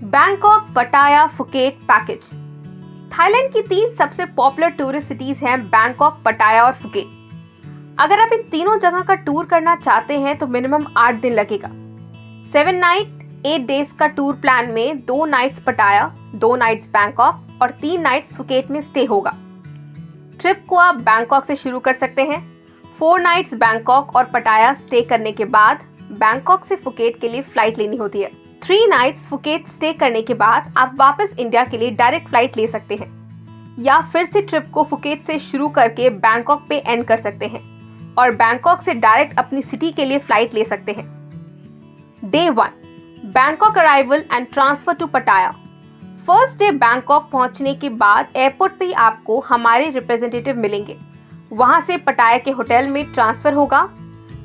Bangkok, पटाया, Phuket package. Thailand की 3 सबसे पॉपुलर टूरिस्ट सिटीज हैं बैंकॉक, पटाया और फुकेट। अगर आप इन तीनों जगह का टूर करना चाहते हैं तो मिनिमम 8 दिन लगेगा। 7 नाइट 8 डेज का टूर प्लान में 2 नाइट्स पटाया, 2 नाइट्स बैंकॉक और 3 नाइट्स फुकेट में स्टे होगा। ट्रिप को आप बैंकॉक से शुरू कर सकते हैं। 4 नाइट्स बैंकॉक और पटाया स्टे करने के बाद बैंकॉक से फुकेट के लिए फ्लाइट लेनी होती है। 3 नाइट्स फुकेट स्टे करने के बाद आप वापस इंडिया के लिए डायरेक्ट फ्लाइट ले सकते हैं, या फिर से ट्रिप को फुकेट से शुरू करके बैंकॉक पे एंड कर सकते हैं और बैंकॉक से डायरेक्ट अपनी सिटी के लिए फ्लाइट ले सकते हैं। Day 1 Bangkok arrival and transfer to Pattaya. First day Bangkok पहुंचने के बाद एयरपोर्ट पे ही आपको हमारे रिप्रेजेंटेटिव मिलेंगे। वहां से पटाया के होटल में ट्रांसफर होगा।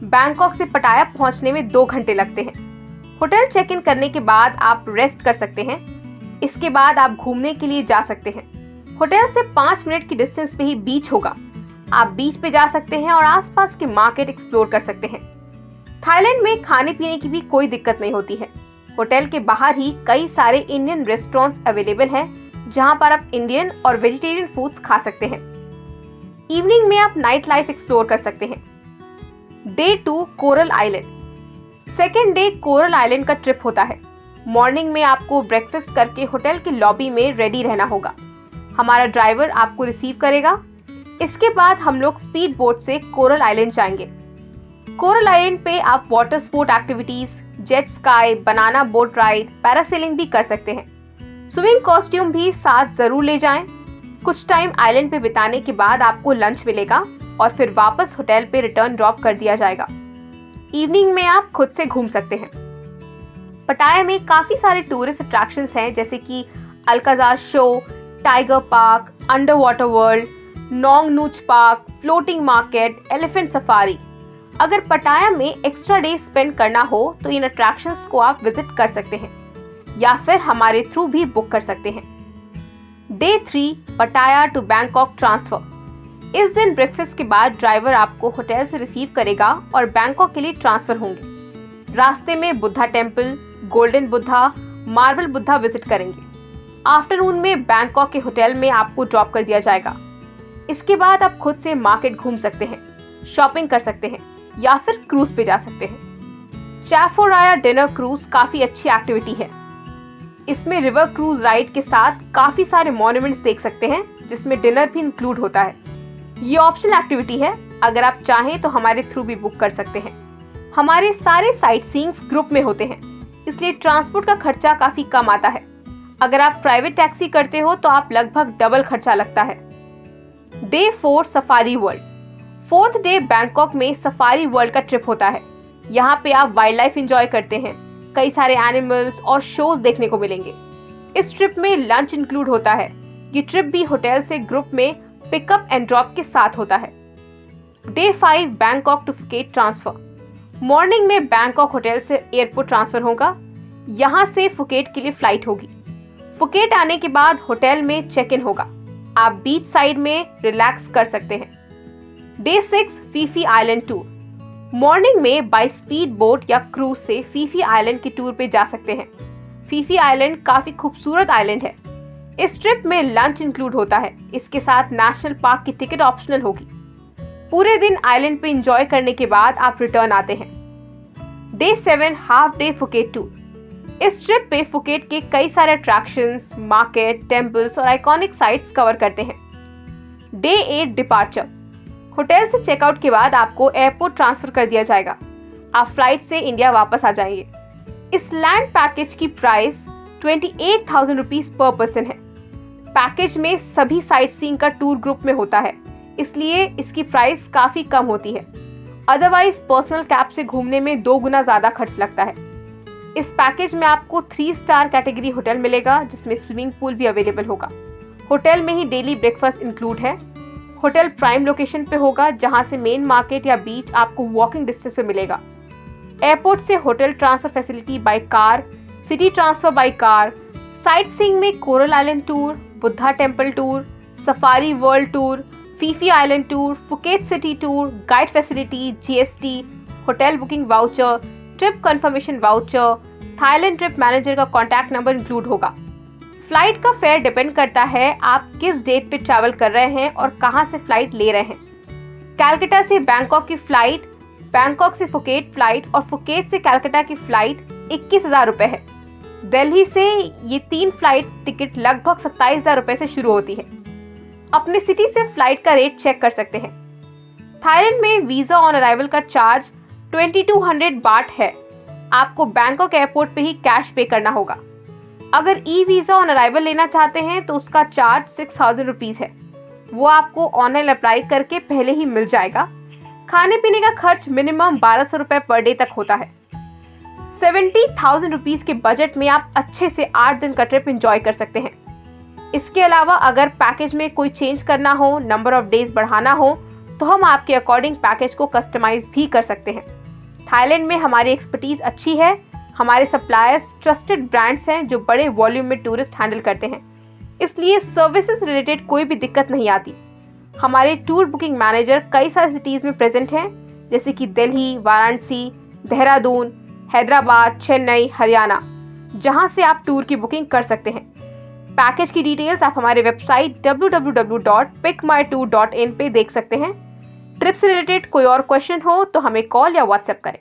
बैंकॉक से पटाया पहुंचने में 2 घंटे लगते हैं। होटल चेक इन करने के बाद आप रेस्ट कर सकते हैं। इसके बाद आप घूमने के लिए जा सकते हैं। होटल से 5 मिनट की डिस्टेंस पे ही बीच होगा। आप बीच पे जा सकते हैं और आसपास के मार्केट एक्सप्लोर कर सकते हैं। थाईलैंड में खाने पीने की भी कोई दिक्कत नहीं होती है। होटल के बाहर ही कई सारे इंडियन रेस्टोरेंट्स अवेलेबल हैं, जहां पर आप इंडियन और वेजिटेरियन फूड्स खा सकते हैं। इवनिंग में आप नाइट लाइफ एक्सप्लोर कर सकते हैं। Day 2 coral island. Second day coral island का ट्रिप होता है। मॉर्निंग में आपको ब्रेकफास्ट करके होटल के लॉबी में रेडी रहना होगा। हमारा ड्राइवर आपको रिसीव करेगा। इसके बाद हम लोग स्पीड बोट से कोरल आइलैंड जाएंगे। कोरल आइलैंड पे आप water sport activities, jet ski, banana boat ride, parasailing भी कर सकते हैं। स्विमिंग कॉस्ट्यूम भी साथ जरूर ले जाएं। कुछ टाइम आइलैंड पे बिताने के बाद आपको लंच मिलेगा और फिर वापस होटल पे रिटर्न ड्रॉप कर दिया जाएगा। इवनिंग में आप खुद से घूम सकते हैं। पटाया में काफी सारे टूरिस्ट अट्रैक्शंस हैं, जैसे कि Alcazar show, tiger park, under water world, Nong Nooch park, floating market, elephant safari. अगर पटाया में एक्स्ट्रा डे स्पेंड करना हो तो इन अट्रैक्शंस को आप विजिट कर सकते हैं या फिर हमारे थ्रू भी बुक कर सकते हैं। डे 3 पटाया टू बैंकॉक ट्रांसफर। इस दिन ब्रेकफास्ट के बाद ड्राइवर आपको होटल से रिसीव करेगा और बैंकॉक के लिए ट्रांसफर होंगे। रास्ते में Buddha temple, golden Buddha, marble Buddha visit करेंगे। आफ्टरनून में बैंकॉक के होटल में आपको ड्रॉप कर दिया जाएगा। इसके बाद आप खुद से मार्केट घूम सकते हैं, शॉपिंग कर सकते हैं या फिर क्रूज पे जा सकते हैं। चैफोराया डिनर क्रूज काफी अच्छी एक्टिविटी है। इसमें रिवर क्रूज राइड के साथ काफी सारे मॉन्यूमेंट्स देख सकते हैं, जिसमें डिनर भी इंक्लूड होता है। ये ऑप्शनल एक्टिविटी है, अगर आप चाहें तो हमारे थ्रू भी बुक कर सकते हैं। हमारे सारे साइट सीइंग्स ग्रुप में होते हैं, इसलिए ट्रांसपोर्ट का खर्चा काफी कम आता है। अगर आप प्राइवेट टैक्सी करते हो तो आप लगभग डबल खर्चा लगता है। Day 4 safari world. 4th day Bangkok में सफारी वर्ल्ड का ट्रिप होता है। यहाँ पे आप वाइल्ड लाइफ एंजॉय करते हैं। कई सारे एनिमल्स और शोज देखने को मिलेंगे। इस ट्रिप में लंच इंक्लूड होता है। ये ट्रिप भी होटल से ग्रुप में पिकअप एंड ड्रॉप के साथ होता है। Day 5 Bangkok to Phuket transfer. Morning में बैंकॉक होटल से एयरपोर्ट ट्रांसफर होगा। यहाँ से फुकेट के लिए फ्लाइट होगी। फुकेट आने के बाद होटल में चेक इन होगा। आप बीच साइड में रिलैक्स कर सकते हैं। Day 6 Phi Phi island tour. Morning में बाय स्पीड बोट या क्रूज से फीफी आइलैंड की टूर पे जा सकते हैं। फीफी आइलैंड काफी खूबसूरत आइलैंड है। इस ट्रिप में लंच इंक्लूड होता है। इसके साथ नेशनल पार्क की टिकट ऑप्शनल होगी। पूरे दिन आइलैंड पे एंजॉय करने के बाद आप रिटर्न आते हैं। Day 7 half day Phuket tour. इस ट्रिप पे फुकेट के कई सारे अट्रैक्शंस, मार्केट, टेम्पल्स और आइकॉनिक साइट्स कवर करते हैं। Day 8 departure. होटल से चेकआउट के बाद आपको एयरपोर्ट ट्रांसफर कर दिया जाएगा। आप फ्लाइट से इंडिया वापस आ जाएंगे। इस लैंड पैकेज की प्राइस 28,000 रुपीज पर पर्सन है। पैकेज में सभी साइट सीइंग का टूर ग्रुप में होता है, इसलिए इसकी प्राइस काफी कम होती है। अदरवाइज पर्सनल कैब से घूमने में 2 गुना ज्यादा खर्च लगता है। इस पैकेज में आपको 3 स्टार कैटेगरी होटल मिलेगा, जिसमें स्विमिंग पूल भी अवेलेबल होगा। होटल में ही डेली ब्रेकफास्ट इंक्लूड है। होटल प्राइम लोकेशन पे होगा, जहां से मेन मार्केट या बीच आपको वॉकिंग डिस्टेंस पे मिलेगा। एयरपोर्ट से hotel transfer facility by car, city transfer by car, sight seeing में coral island tour, Buddha temple tour, safari world tour, Phi Phi island tour, Phuket city tour, guide facility, GST, hotel booking voucher, trip confirmation voucher, Thailand trip manager का contact number include होगा। Flight का fair depend करता है आप किस date पे travel कर रहे हैं और कहां से फ्लाइट ले रहे हैं। कलकत्ता से बैंकॉक की फ्लाइट, बैंकॉक से फुकेट फ्लाइट और फुकेट से कलकत्ता की फ्लाइट 21,000 रुपए है। दिल्ली से ये 3 फ्लाइट टिकट लगभग 27,000 रुपए से शुरू होती है। अपने सिटी से फ्लाइट का रेट चेक कर सकते हैं। थाईलैंड में वीजा ऑन अराइवल का चार्ज 2200 बाट है। आपको बैंकॉक एयरपोर्ट पे ही कैश पे करना होगा। अगर ई वीजा ऑन अराइवल लेना चाहते हैं तो उसका चार्ज 6,000 रुपीज है। वो आपको ऑनलाइन अप्लाई करके पहले ही मिल जाएगा। खाने पीने का खर्च मिनिमम 1200 रुपए पर डे तक होता है। 70,000 रुपीज के बजट में आप अच्छे से 8 दिन का ट्रिप एंजॉय कर सकते हैं। इसके अलावा अगर पैकेज में कोई चेंज करना हो, नंबर ऑफ डेज बढ़ाना हो, तो हम आपके अकॉर्डिंग पैकेज को कस्टमाइज भी कर सकते हैं। थाईलैंड में हमारी एक्सपर्टीज अच्छी है। हमारे सप्लायर्स ट्रस्टेड ब्रांड्स हैं जो बड़े वॉल्यूम में टूरिस्ट हैंडल करते हैं, इसलिए सर्विसेज रिलेटेड कोई भी दिक्कत नहीं आती। हमारे टूर बुकिंग मैनेजर कई सारी सिटीज में प्रेजेंट हैं, जैसे कि दिल्ली, वाराणसी, देहरादून, हैदराबाद, चेन्नई, हरियाणा, जहां से आप टूर की बुकिंग कर सकते हैं। पैकेज की डिटेल्स आप हमारे वेबसाइट www.pickmytour.in पे देख सकते हैं। ट्रिप से रिलेटेड कोई और क्वेश्चन हो तो हमें कॉल या व्हाट्सएप करें।